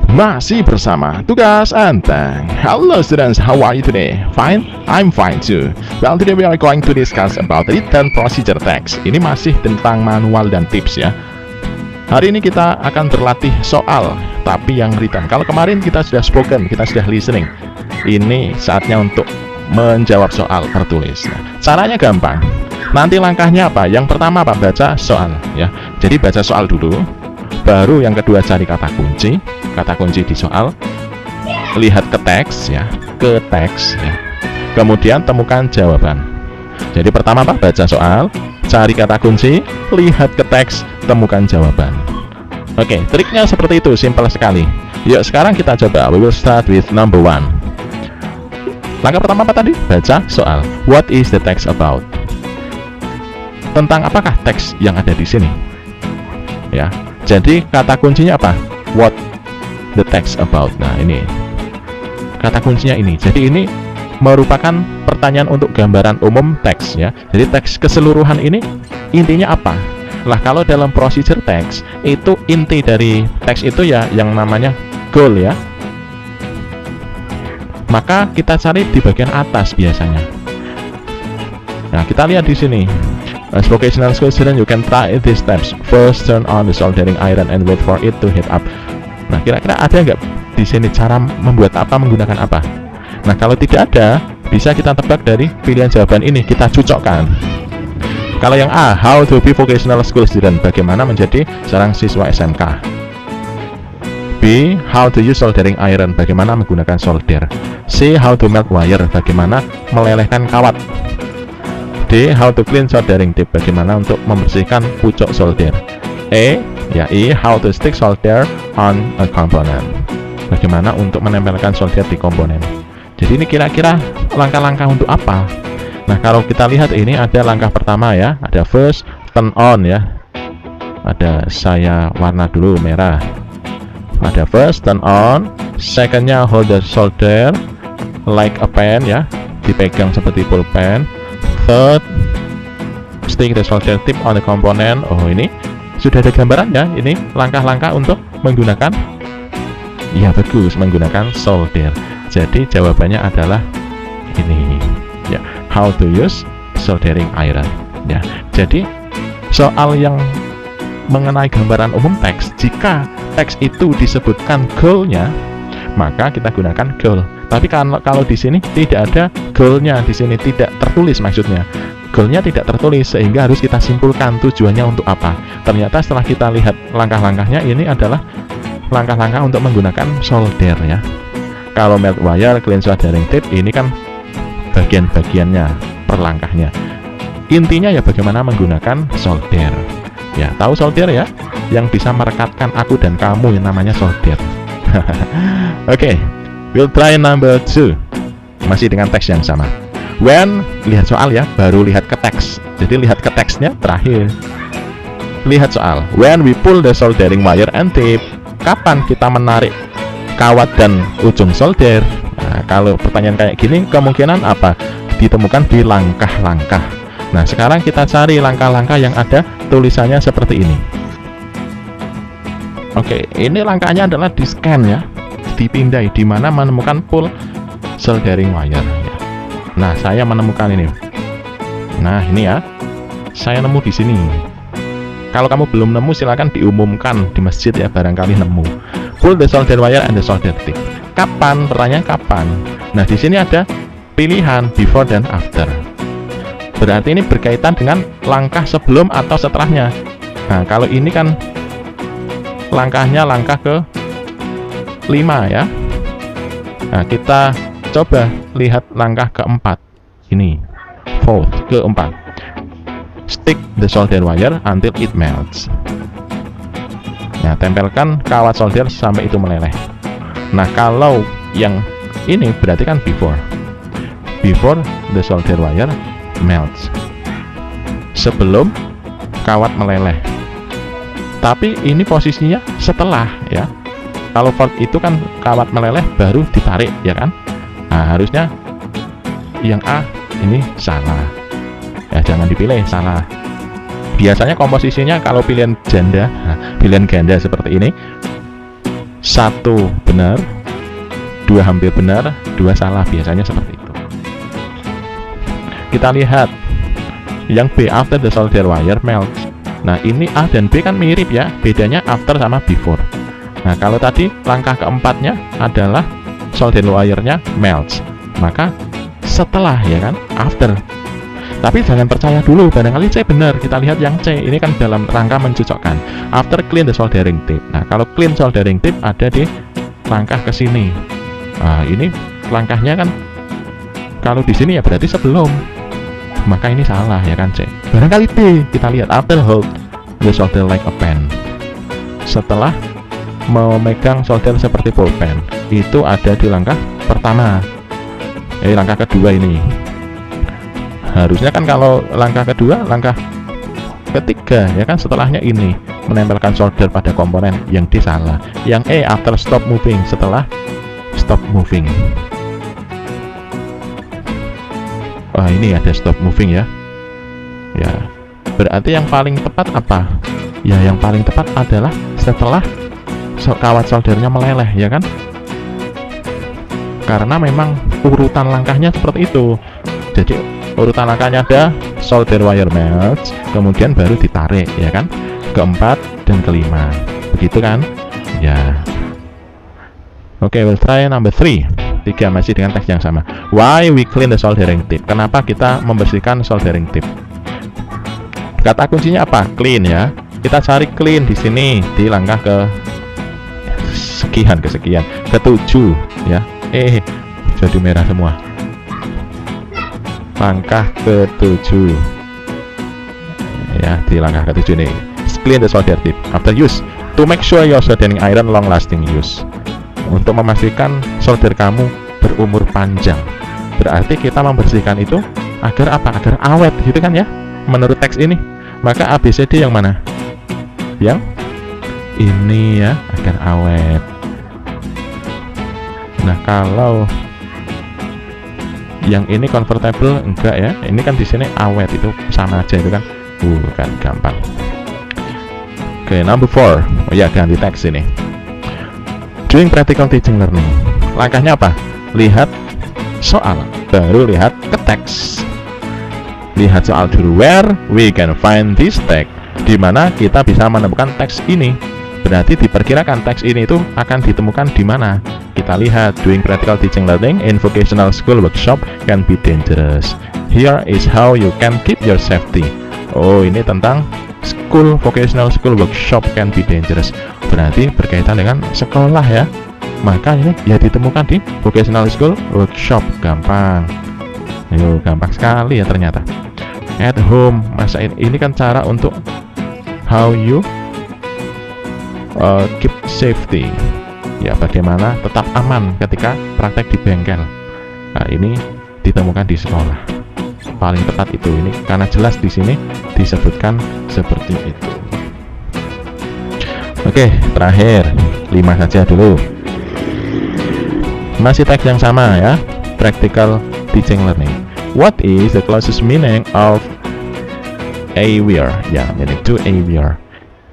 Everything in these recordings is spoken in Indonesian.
Masih bersama tugas Anteng. Hello students, how are you today? Fine? I'm fine too. Well, today we are going to discuss about written procedure text. Ini masih tentang manual dan tips ya. Hari ini kita akan berlatih soal, tapi yang written. Kalau kemarin kita sudah spoken, kita sudah listening. Ini saatnya untuk menjawab soal tertulis. Nah, caranya gampang. Nanti langkahnya apa? Yang pertama apa? Baca soal ya. Jadi baca soal dulu. Baru yang kedua cari kata kunci di soal, lihat ke teks ya, kemudian temukan jawaban. Jadi pertama apa? Baca soal, cari kata kunci, lihat ke teks, temukan jawaban. Oke, triknya seperti itu, simpel sekali. Yuk sekarang kita coba. We will start with number 1. Langkah pertama apa tadi? Baca soal. What is the text about? Tentang apakah teks yang ada di sini? Ya. Jadi kata kuncinya apa? What the text about. Nah ini kata kuncinya ini. Jadi ini merupakan pertanyaan untuk gambaran umum teks ya. Jadi teks keseluruhan ini intinya apa? Lah kalau dalam procedure teks itu inti dari teks itu ya yang namanya goal ya. Maka kita cari di bagian atas biasanya. Nah kita lihat di sini. As vocational school student, you can try these steps. First, turn on the soldering iron and wait for it to heat up. Nah, kira-kira ada nggak di sini cara membuat apa, menggunakan apa? Nah, kalau tidak ada, bisa kita tebak dari pilihan jawaban ini, kita cocokkan. Kalau yang A, how to be vocational school student, bagaimana menjadi seorang siswa SMK. B, how to use soldering iron, bagaimana menggunakan solder. C, how to melt wire, bagaimana melelehkan kawat. D, how to clean soldering tip, bagaimana untuk membersihkan pucuk solder. E, how to stick solder on a component, bagaimana untuk menempelkan solder di komponen. Jadi ini kira-kira langkah-langkah untuk apa? Nah kalau kita lihat ini ada langkah pertama ya, ada first, turn on ya. Ada saya warna dulu merah. Ada first, turn on. Secondnya hold the solder like a pen ya, dipegang seperti pulpen. Third, stick the solder tip on the component. Oh ini sudah ada gambarannya. Ini langkah-langkah untuk menggunakan, ya bagus, menggunakan solder. Jadi jawabannya adalah ini ya, how to use soldering iron ya. Jadi soal yang mengenai gambaran umum teks, jika teks itu disebutkan goalnya, maka kita gunakan goal. Tapi kalau di sini tidak ada goalnya, di sini tidak tertulis maksudnya. Goalnya tidak tertulis sehingga harus kita simpulkan tujuannya untuk apa. Ternyata setelah kita lihat langkah-langkahnya ini adalah langkah-langkah untuk menggunakan solder ya. Kalau melt wire, clean soldering tip ini kan bagian-bagiannya, per langkahnya. Intinya ya bagaimana menggunakan solder. Ya, tahu solder ya? Yang bisa merekatkan aku dan kamu yang namanya solder. Oke. We'll try number 2. Masih dengan teks yang sama. When, lihat soal ya, baru lihat ke teks. Jadi lihat ke teksnya terakhir. Lihat soal. When we pull the soldering wire and tip, kapan kita menarik kawat dan ujung solder? Nah, kalau pertanyaan kayak gini, kemungkinan apa? Ditemukan di langkah-langkah. Nah, sekarang kita cari langkah-langkah yang ada tulisannya seperti ini. Oke, ini langkahnya adalah di scan ya. Dipindai di mana menemukan pull soldering wire ya. Nah saya menemukan ini. Nah ini ya, saya nemu di sini. Kalau kamu belum nemu silakan diumumkan di masjid ya, barangkali nemu. Pull the solder wire and the solder tip. Kapan? Pertanyaan kapan? Nah di sini ada pilihan before dan after. Berarti ini berkaitan dengan langkah sebelum atau setelahnya. Nah kalau ini kan langkahnya langkah ke 5 ya. Nah kita coba lihat langkah keempat ini, fourth, keempat. Stick the solder wire until it melts. Nah tempelkan kawat solder sampai itu meleleh. Nah kalau yang ini berarti kan before the solder wire melts, sebelum kawat meleleh. Tapi ini posisinya setelah ya. Kalau for itu kan kawat meleleh baru ditarik ya kan. Nah harusnya yang A ini salah ya, jangan dipilih, salah. Biasanya komposisinya kalau pilihan ganda seperti ini, 1 benar, 2 hampir benar, 2 salah, biasanya seperti itu. Kita lihat yang B, after the solder wire melts. Nah, ini A dan B kan mirip ya, bedanya after sama before. Nah, kalau tadi langkah keempatnya adalah solder wire-nya melts, maka setelah, ya kan, after. Tapi jangan percaya dulu, barangkali C benar. Kita lihat yang C, ini kan dalam rangka mencocokkan. After clean the soldering tip. Nah, kalau clean soldering tip ada di langkah ke sini. Nah, ini langkahnya kan kalau di sini ya berarti sebelum. Maka ini salah, ya kan, C. Barangkali D, kita lihat after hold the solder like a pen. Setelah memegang solder seperti pulpen, itu ada di langkah pertama. Langkah kedua ini. Harusnya kan kalau langkah kedua, langkah ketiga, ya kan, setelahnya ini menempelkan solder pada komponen. Yang D salah. Yang E, after stop moving, setelah stop moving. Wah, ini ada stop moving ya. Ya, berarti yang paling tepat apa? Ya, yang paling tepat adalah setelah kawat soldernya meleleh, ya kan? Karena memang urutan langkahnya seperti itu. Jadi urutan langkahnya ada solder wire melts, kemudian baru ditarik, ya kan? Keempat dan kelima, begitu kan? Ya. Oke, we'll try number 3. 3 masih dengan teks yang sama. Why we clean the soldering tip? Kenapa kita membersihkan soldering tip? Kata kuncinya apa? Clean, ya. Kita cari clean di sini di langkah ke sekian, ke-7, ya. Jadi merah semua. Langkah ke-7. Ya, di langkah ke-7 ini. Clean the solder tip after use to make sure your soldering iron long lasting use. Untuk memastikan solder kamu berumur panjang. Berarti kita membersihkan itu agar apa? Agar awet, gitu kan ya? Menurut teks ini. Maka ABCD yang mana? Yang ini ya, agar awet. Nah, kalau yang ini convertible enggak ya? Ini kan di sini awet, itu sama aja itu kan. Kan gampang. Oke, number 4. Oh ya, ganti teks ini. Doing practical teaching learning. Langkahnya apa? Lihat soal, baru lihat ke teks. Lihat soal dulu. Where we can find this text. Di mana kita bisa menemukan teks ini. Berarti diperkirakan teks ini itu akan ditemukan di mana. Kita lihat, doing practical teaching learning in vocational school workshop can be dangerous. Here is how you can keep your safety. Oh, ini tentang vocational school workshop can be dangerous. Berarti berkaitan dengan sekolah ya. Maka ini ya ditemukan di vocational school workshop. Gampang. Gampang sekali ya ternyata. At home, masa ini kan cara untuk how you keep safety. Ya, bagaimana tetap aman ketika praktek di bengkel. Nah, ini ditemukan di sekolah. Paling tepat itu ini karena jelas di sini disebutkan seperti itu. Oke, terakhir 5 saja dulu. Masih teks yang sama ya. Practical teaching learning. What is the closest meaning of a wear? Ya, meaning to a wear.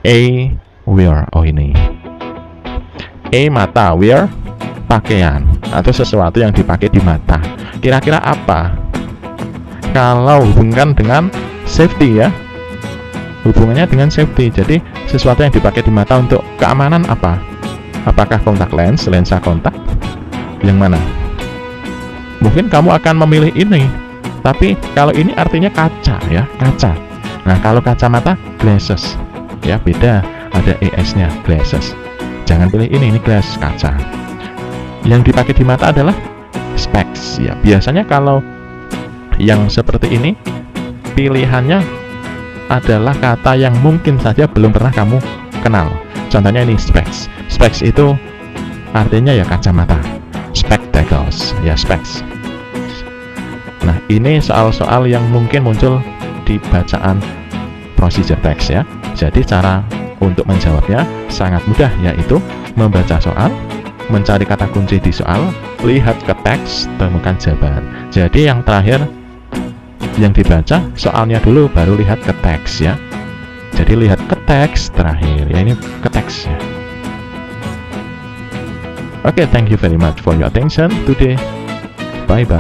A wear. Oh ini. A mata, wear pakaian atau sesuatu yang dipakai di mata. Kira-kira apa? Kalau hubungkan dengan safety ya. Hubungannya dengan safety. Jadi sesuatu yang dipakai di mata untuk keamanan apa? Apakah kontak lens, lensa kontak? Yang mana? Mungkin kamu akan memilih ini. Tapi kalau ini artinya kaca ya, kaca. Nah, kalau kacamata glasses. Ya, beda. Ada ES-nya, glasses. Jangan pilih ini glass, kaca. Yang dipakai di mata adalah specs ya. Biasanya kalau yang seperti ini pilihannya adalah kata yang mungkin saja belum pernah kamu kenal. Contohnya ini specs. Specs itu artinya ya kacamata. Spectacles ya, specs. Nah, ini soal-soal yang mungkin muncul di bacaan procedure text ya. Jadi cara untuk menjawabnya sangat mudah, yaitu membaca soal, mencari kata kunci di soal, lihat ke teks, temukan jawaban. Jadi yang terakhir yang dibaca soalnya dulu, baru lihat ke teks ya. Jadi lihat ke teks terakhir ya, ini ke teks ya. Okay, thank you very much for your attention today. Bye bye.